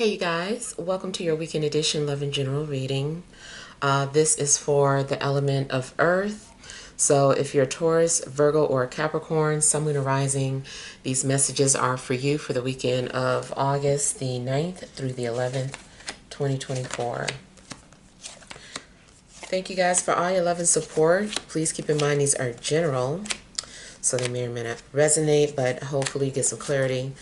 Hey you guys, welcome to your weekend edition Love and General reading. This is for the element of Earth. So if you're a Taurus, Virgo, or a Capricorn, Sun, Moon, or Rising, these messages are for you for the weekend of August the 9th through the 11th, 2024. Thank you guys for all your love and support. Please keep in mind these are general, so they may or may not resonate, but hopefully get some clarity.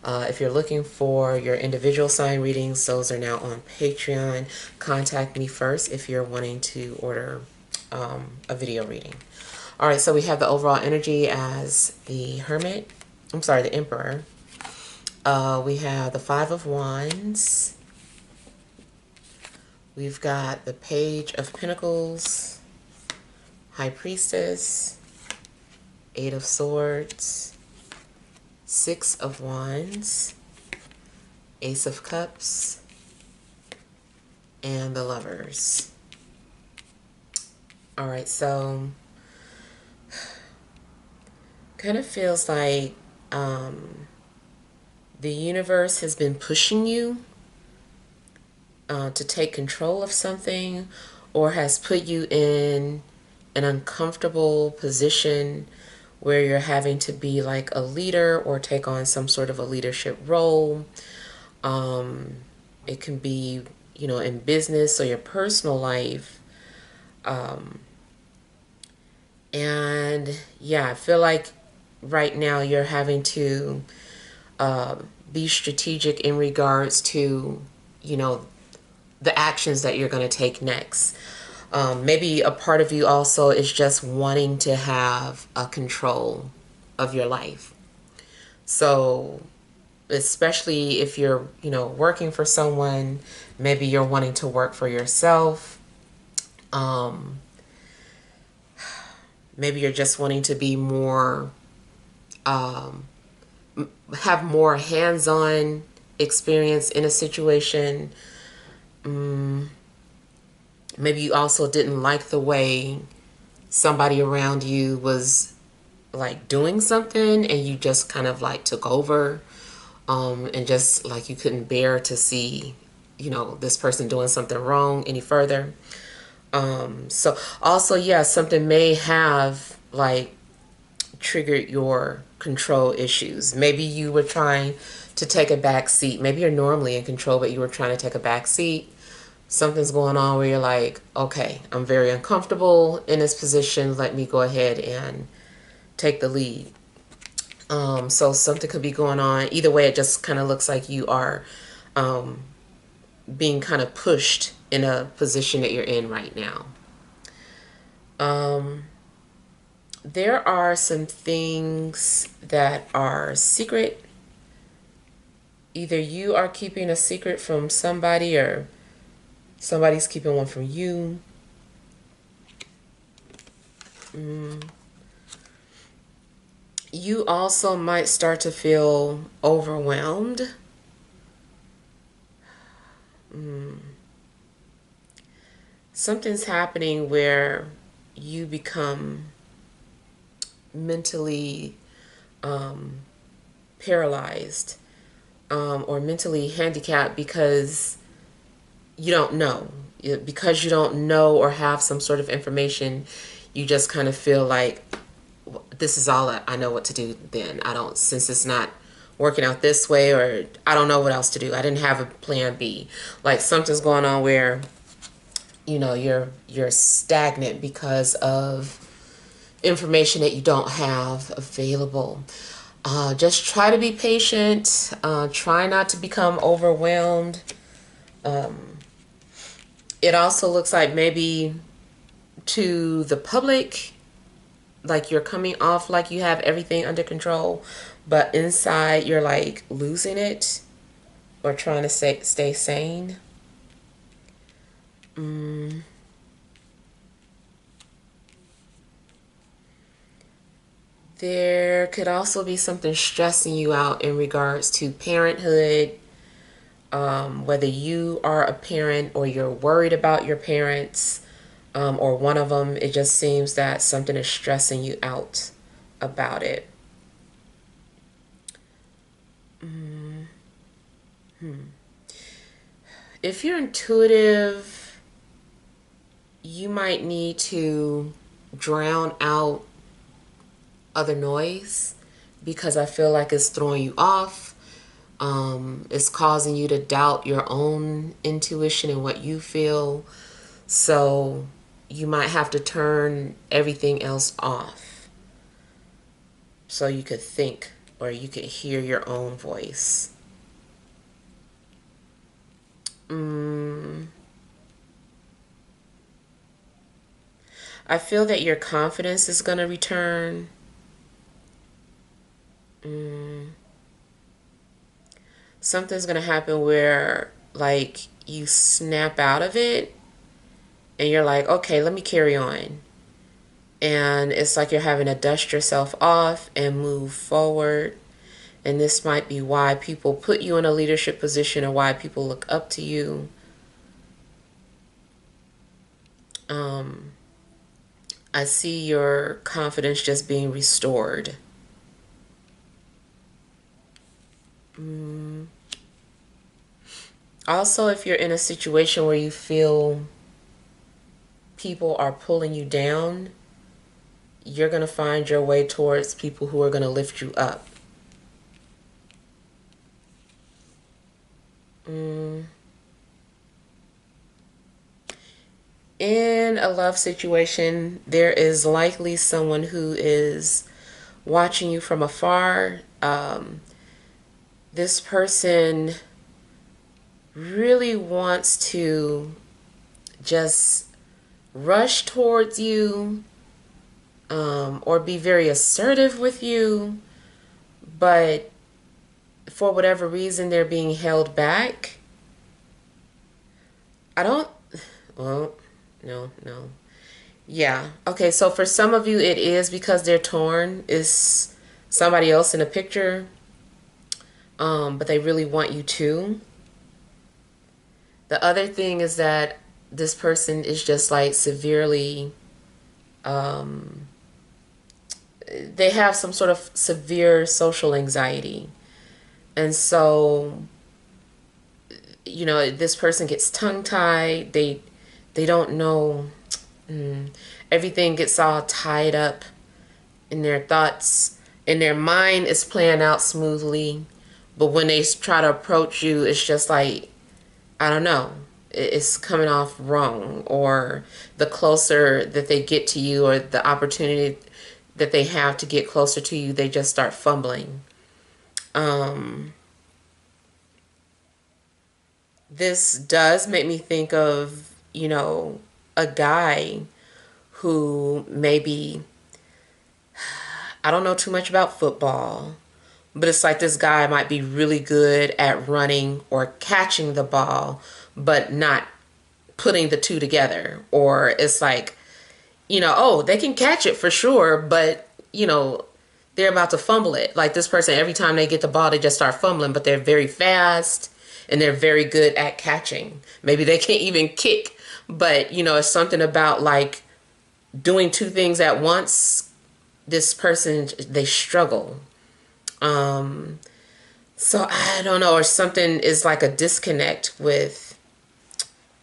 If you're looking for your individual sign readings, those are now on Patreon. Contact me first if you're wanting to order a video reading. All right, so we have the overall energy as the Hermit. I'm sorry, the Emperor. We have the Five of Wands. We've got the Page of Pentacles, High Priestess, Eight of Swords, Six of Wands, Ace of Cups, and the Lovers. All right, so kind of feels like the universe has been pushing you to take control of something, or has put you in an uncomfortable position where you're having to be like a leader or take on some sort of a leadership role. It can be, in business or your personal life. And yeah, I feel like right now you're having to be strategic in regards to, the actions that you're going to take next. Maybe a part of you also is just wanting to have a control of your life. So especially if you're, working for someone, maybe you're wanting to work for yourself. Maybe you're just wanting to be more, have more hands-on experience in a situation. Maybe you also didn't like the way somebody around you was like doing something, and you just kind of like took over, and just like you couldn't bear to see, this person doing something wrong any further. So also, yeah, something may have like triggered your control issues. Maybe you were trying to take a back seat. Maybe you're normally in control, but you were trying to take a back seat. Something's going on where you're like, okay, I'm very uncomfortable in this position. Let me go ahead and take the lead. So something could be going on. Either way, it just kind of looks like you are being kind of pushed in a position that you're in right now. There are some things that are secret. Either you are keeping a secret from somebody, or somebody's keeping one from you. You also might start to feel overwhelmed. Something's happening where you become mentally paralyzed, or mentally handicapped because you don't know. Because you don't know or have some sort of information, you just kind of feel like, this is all I know what to do then. Since it's not working out this way, or I don't know what else to do. I didn't have a plan B. Like something's going on where, you're stagnant because of information that you don't have available. Just try to be patient. Try not to become overwhelmed. It also looks like maybe to the public, like you're coming off like you have everything under control, but inside you're like losing it, or trying to stay sane. There could also be something stressing you out in regards to parenthood, whether you are a parent or you're worried about your parents, or one of them. It just seems that something is stressing you out about it. if you're intuitive, you might need to drown out other noise because I feel like it's throwing you off. It's causing you to doubt your own intuition and what you feel. So you might have to turn everything else off so you could think or you could hear your own voice. I feel that your confidence is going to return. Something's going to happen where, like, you snap out of it and you're like, okay, let me carry on. And it's like you're having to dust yourself off and move forward. And this might be why people put you in a leadership position or why people look up to you. I see your confidence just being restored. Also, if you're in a situation where you feel people are pulling you down, you're going to find your way towards people who are going to lift you up. In a love situation, there is likely someone who is watching you from afar. This person really wants to just rush towards you, or be very assertive with you, but for whatever reason they're being held back. I don't, well, no. Yeah. Okay, so for some of you it is because they're torn. Is somebody else in the picture, but they really want you to. The other thing is that this person is just like severely, they have some sort of severe social anxiety. And so, you know, this person gets tongue-tied. They don't know. Everything gets all tied up in their thoughts, and their mind is playing out smoothly. But when they try to approach you, it's just like, I don't know, it's coming off wrong. Or the closer that they get to you, or the opportunity that they have to get closer to you, they just start fumbling. This does make me think of, you know, a guy who maybe, I don't know too much about football, but it's like this guy might be really good at running or catching the ball, but not putting the two together. Or it's like, you know, oh, they can catch it for sure, but, you know, they're about to fumble it. Like this person, every time they get the ball, they just start fumbling, but they're very fast and they're very good at catching. Maybe they can't even kick, but, you know, it's something about like doing two things at once. This person, they struggle. So I don't know, or something is like a disconnect with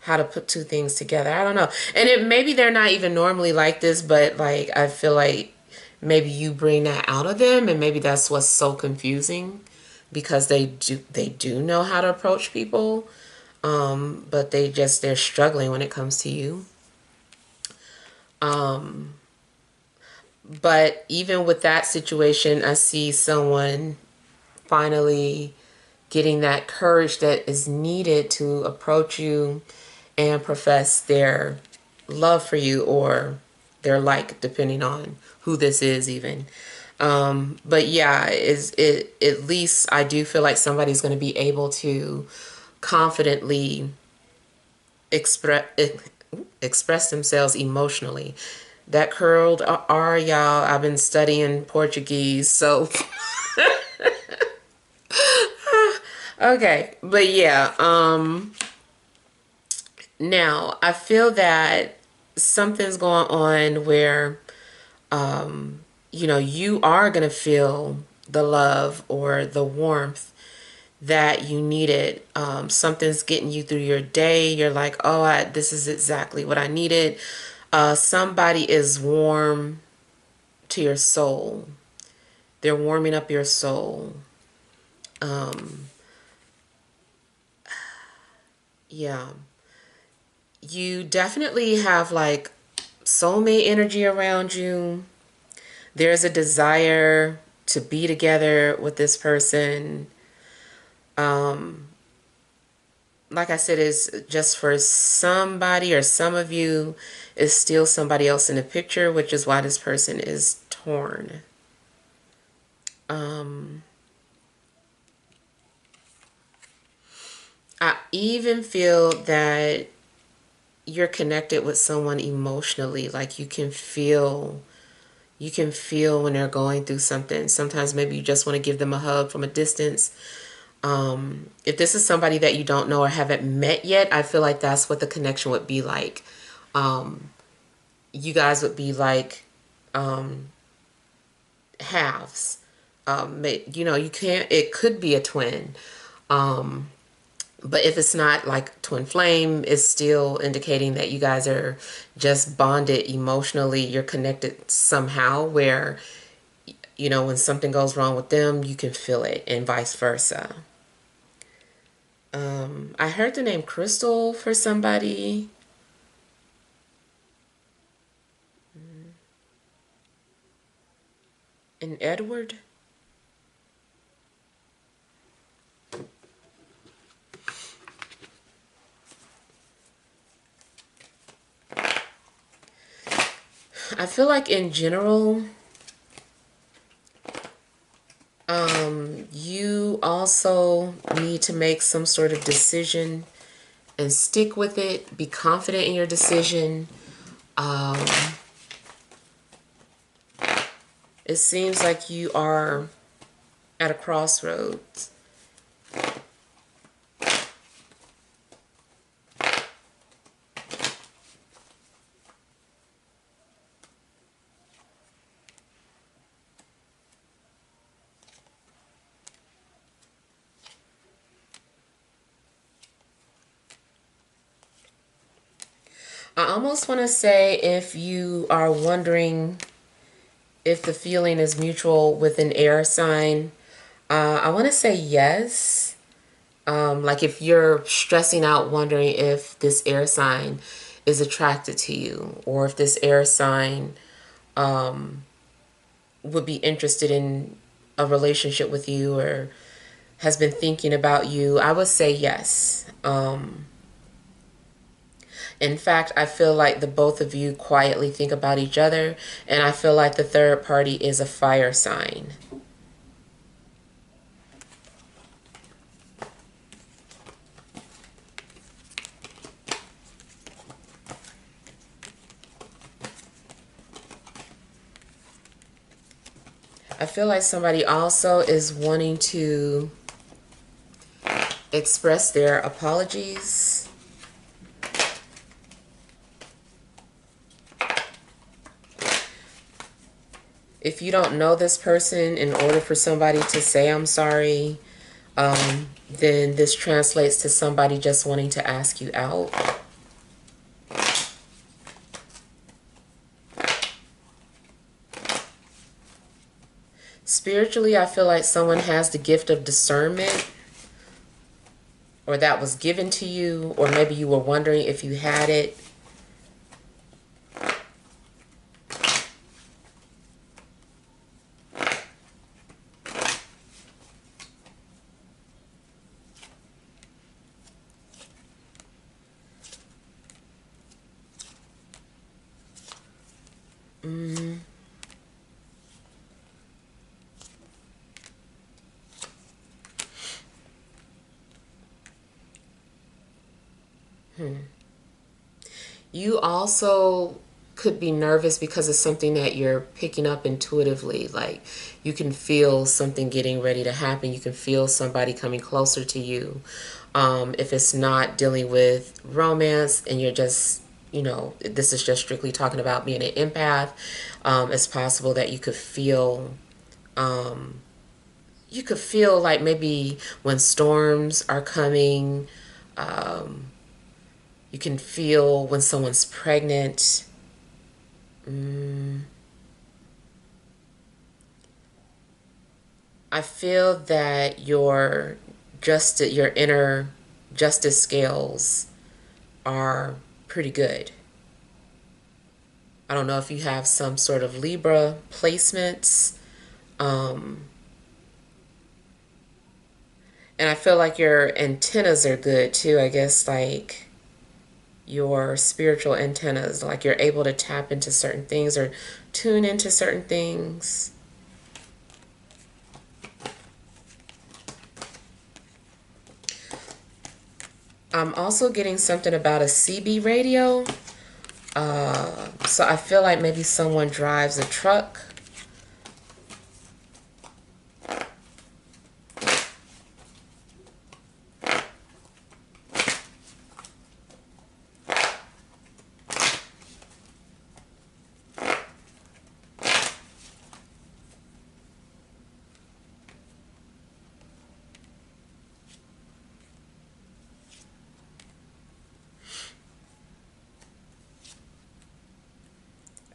how to put two things together. I don't know. And maybe they're not even normally like this, but like I feel like maybe you bring that out of them, and maybe that's what's so confusing, because they do know how to approach people, but they're struggling when it comes to you. But even with that situation, I see someone finally getting that courage that is needed to approach you and profess their love for you, or their like, depending on who this is even. But yeah, at least I do feel like somebody's going to be able to confidently express themselves emotionally. That curled R, y'all, I've been studying Portuguese, so okay. But yeah, now I feel that something's going on where you know, you are going to feel the love or the warmth that you needed. Something's getting you through your day. You're like, oh, this is exactly what I needed. Somebody is warm to your soul. They're warming up your soul. Yeah. You definitely have like soulmate energy around you. There's a desire to be together with this person. Like I said, is just for somebody or some of you is still somebody else in the picture, which is why this person is torn. I even feel that you're connected with someone emotionally. Like you can feel when they're going through something. Sometimes maybe you just want to give them a hug from a distance. If this is somebody that you don't know or haven't met yet, I feel like that's what the connection would be like. You guys would be like halves. You can't, it could be a twin. But if it's not like twin flame, it's still indicating that you guys are just bonded emotionally. You're connected somehow where, when something goes wrong with them, you can feel it and vice versa. I heard the name Crystal for somebody. And Edward. I feel like in general, you also need to make some sort of decision and stick with it. Be confident in your decision. It seems like you are at a crossroads. I almost want to say, if you are wondering if the feeling is mutual with an air sign, I want to say yes. Like if you're stressing out wondering if this air sign is attracted to you, or if this air sign would be interested in a relationship with you, or has been thinking about you, I would say yes. In fact, I feel like the both of you quietly think about each other, and I feel like the third party is a fire sign. I feel like somebody also is wanting to express their apologies. If you don't know this person, in order for somebody to say I'm sorry, then this translates to somebody just wanting to ask you out. Spiritually, I feel like someone has the gift of discernment, or that was given to you, or maybe you were wondering if you had it. You also could be nervous because it's something that you're picking up intuitively. Like you can feel something getting ready to happen. You can feel somebody coming closer to you. If it's not dealing with romance and you're just, this is just strictly talking about being an empath, it's possible that you could feel you could feel like maybe when storms are coming, you can feel when someone's pregnant. I feel that your inner justice scales are pretty good. I don't know if you have some sort of Libra placements. Um, and I feel like your antennas are good too. I guess like your spiritual antennas, like you're able to tap into certain things or tune into certain things. I'm also getting something about a CB radio. So I feel like maybe someone drives a truck.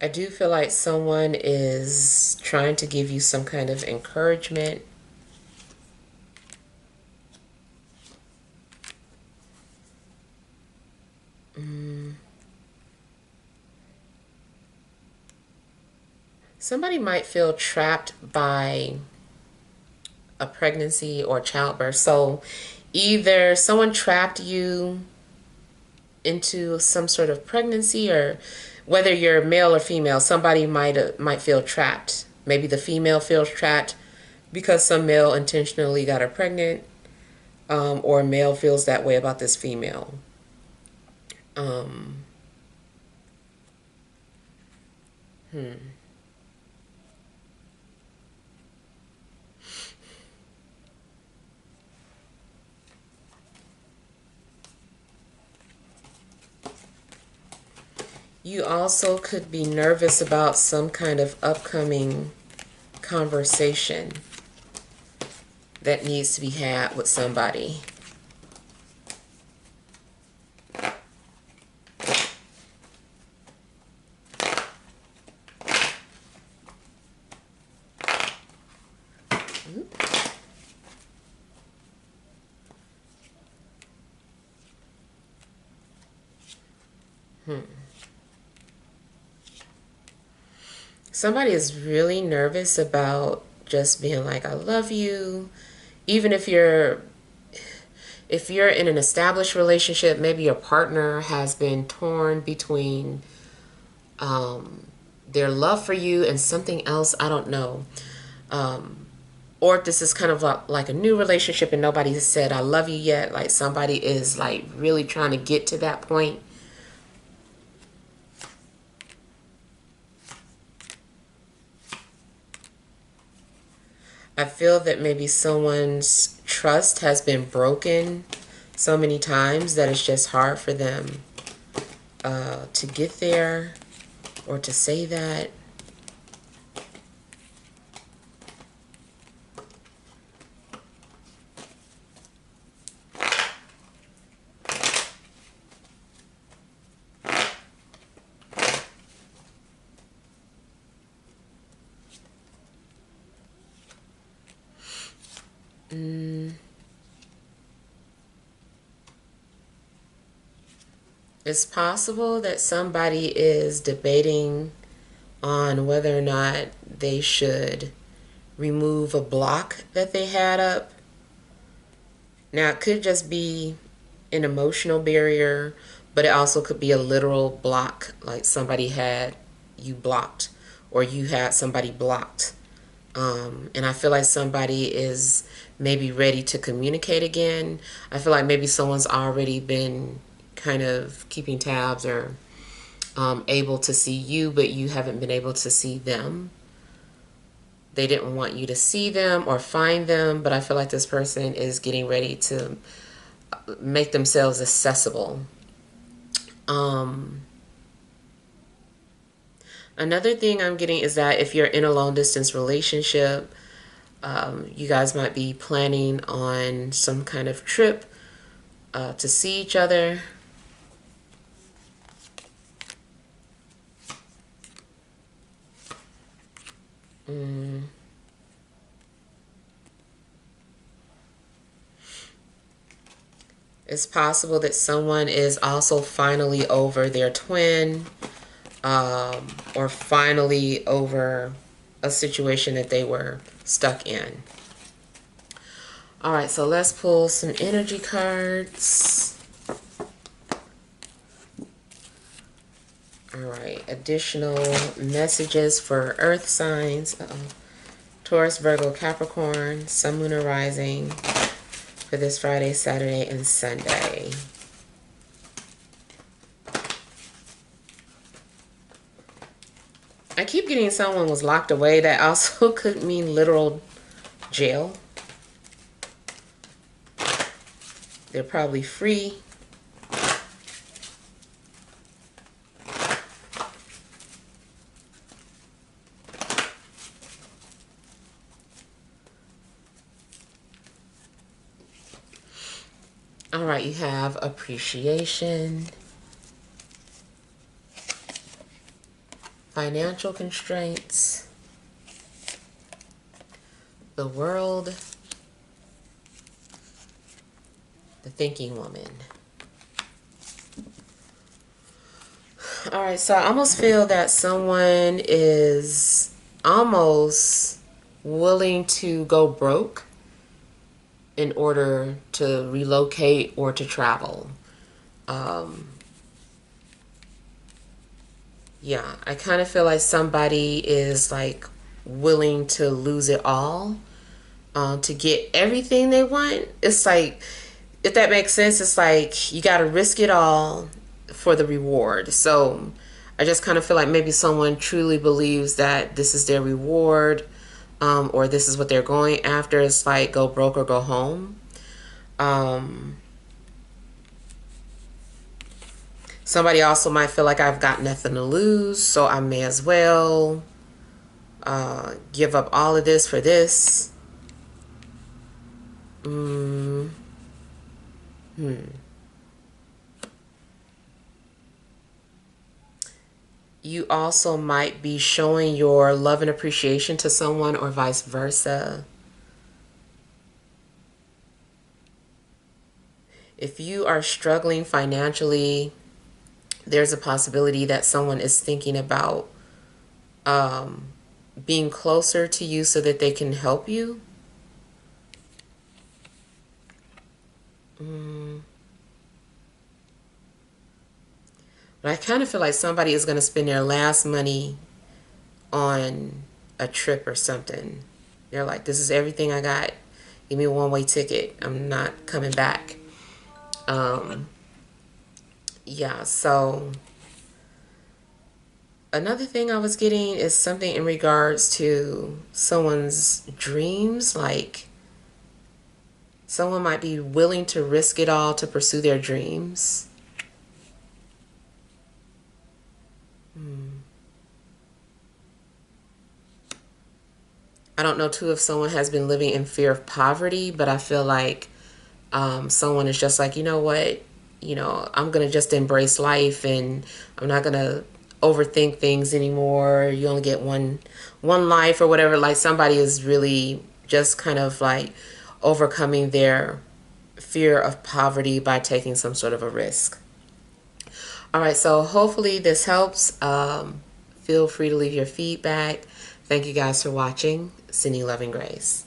I do feel like someone is trying to give you some kind of encouragement. Somebody might feel trapped by a pregnancy or childbirth. So either someone trapped you into some sort of pregnancy, or whether you're male or female, somebody might feel trapped. Maybe the female feels trapped because some male intentionally got her pregnant, or a male feels that way about this female. Um, You also could be nervous about some kind of upcoming conversation that needs to be had with somebody. Somebody is really nervous about just being like, I love you. Even if you're in an established relationship, maybe your partner has been torn between their love for you and something else, I don't know. Or if this is kind of like a new relationship and nobody has said I love you yet, like somebody is like really trying to get to that point. I feel that maybe someone's trust has been broken so many times that it's just hard for them to get there or to say that. It's possible that somebody is debating on whether or not they should remove a block that they had up. Now, it could just be an emotional barrier, but it also could be a literal block, like somebody had you blocked or you had somebody blocked. And I feel like somebody is maybe ready to communicate again. I feel like maybe someone's already been kind of keeping tabs or able to see you, but you haven't been able to see them. They didn't want you to see them or find them, but I feel like this person is getting ready to make themselves accessible. Another thing I'm getting is that if you're in a long distance relationship, You guys might be planning on some kind of trip to see each other. It's possible that someone is also finally over their twin, or finally over a situation that they were stuck in. All right, so let's pull some energy cards. All right, additional messages for earth signs. Taurus, Virgo, Capricorn, Sun, Moon, or Rising for this Friday, Saturday, and Sunday. I keep getting someone was locked away. That also could mean literal jail. They're probably free. All right, you have appreciation, financial constraints, the world, the thinking woman. All right, so I almost feel that someone is almost willing to go broke in order to relocate or to travel. Yeah, I kind of feel like somebody is like willing to lose it all to get everything they want. It's like, if that makes sense, it's like you got to risk it all for the reward. So I just kind of feel like maybe someone truly believes that this is their reward, or this is what they're going after. It's like go broke or go home. Somebody also might feel like I've got nothing to lose, so I may as well give up all of this for this. You also might be showing your love and appreciation to someone, or vice versa. If you are struggling financially, there's a possibility that someone is thinking about being closer to you so that they can help you. But I kind of feel like somebody is going to spend their last money on a trip or something. They're like, this is everything I got. Give me a one-way ticket. I'm not coming back. Yeah, so another thing I was getting is something in regards to someone's dreams. Like, someone might be willing to risk it all to pursue their dreams. I don't know, too, if someone has been living in fear of poverty, but I feel like someone is just like, you know what, I'm going to just embrace life, and I'm not going to overthink things anymore. You only get one life or whatever. Like, somebody is really just kind of like overcoming their fear of poverty by taking some sort of a risk. All right, so hopefully this helps. Feel free to leave your feedback. Thank you guys for watching. Sending love and grace.